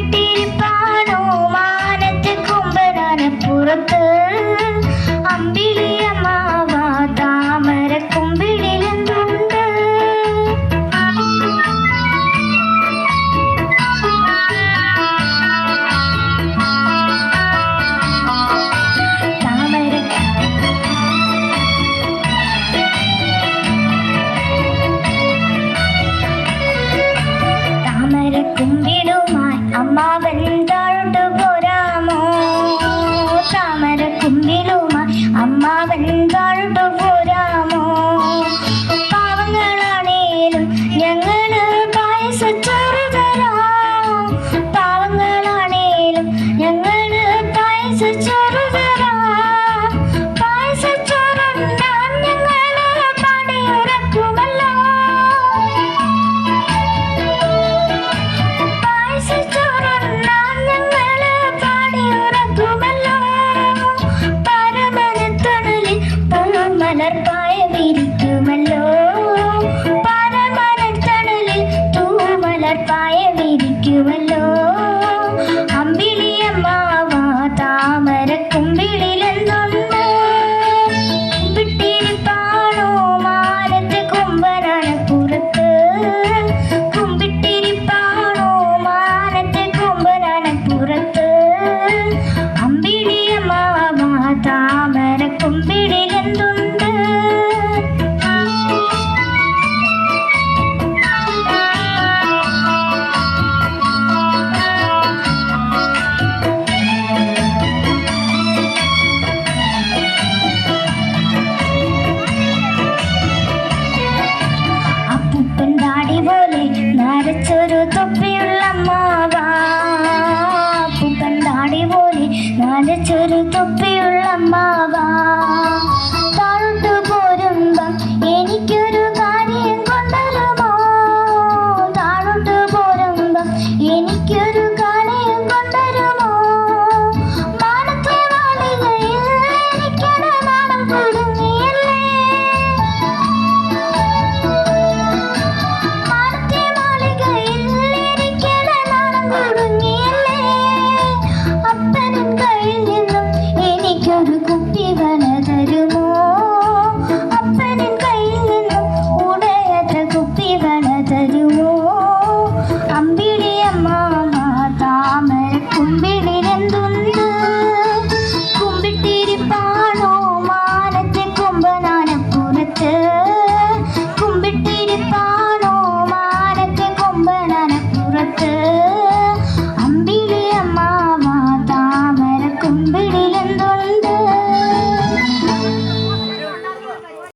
കുമ്പിട്ടിരിപ്പാണോ മാനത്തെ കൊമ്പനാനപ്പുറത്ത് അമ്പിളിയമ്മാവ താമര കുമ്പിടിലെന്തുണ്ട് കുമ്പിടുമായി അമ്മാവൻ താഴോട്ട് പോരാമോ താമര കുമ്പിടുമായി അമ്മാവൻ താഴോട്ട് പോരാമോ പാവങ്ങളാണേലും ഞങ്ങള് പായസച്ചോറ് തരാം പാവങ്ങളാണേലും ഞങ്ങള് പായസച്ചോറ് തരാം പായസച്ചോറുണ്ടാൻ ഞങ്ങള് പണിയുറക്കുമല്ലോ മലർപ്പായ വിരിക്കുമല്ലോ പരമനത്തണലിൽ തൂമലർപ്പായ വിരിക്കുമല്ലോ അമ്പിളിയമ്മാവ താമര കുമ്പിളിലെന്തുണ്ട് കുമ്പിട്ടിരിപ്പാണോ മാനത്തെ കൊമ്പനാനപ്പുറത്ത് കുമ്പിട്ടിരിപ്പാണോ മാനത്തെ കൊമ്പനാനപ്പുറത്ത് അമ്പിളിയമ്മാവ താമര കുമ്പിളിലെന്തുണ്ട് നരച്ചൊരു തൊപ്പിയുള്ള അമ്മാവ പൂപ്പൻ താടി പോലെ നരച്ചൊരു തൊപ്പിയുള്ള അമ്മാവ താഴോട്ട് പോരുമ്പം എനിക്കൊരു കാര്യം കൊണ്ടുവരുമോ താഴോട്ട് പോരുമ്പം എനിക്കൊരു കാര്യം കൊണ്ടുവരുമോ മാനത്തെ മാളികയിൽ എനിക്കത് നാണം കുടുങ്ങിയല്ലേ അപ്പനും കയ്യിൽ നിന്നും എനിക്കൊരു കുപ്പിവള തരുമോ അപ്പനും കയ്യിൽ നിന്നും ഉടയത്ത കുപ്പിവള തരുമോ അമ്പിളിയമ്മാവ താമര കുമ്പിളിലെന്തുണ്ട് കുമ്പിട്ടിരിപ്പാണോ മാനത്തെ കൊമ്പനാനപ്പുറത്ത് കുമ്പിട്ടിരിപ്പാണോ മാനത്തെ കൊമ്പനാനപ്പുറത്ത്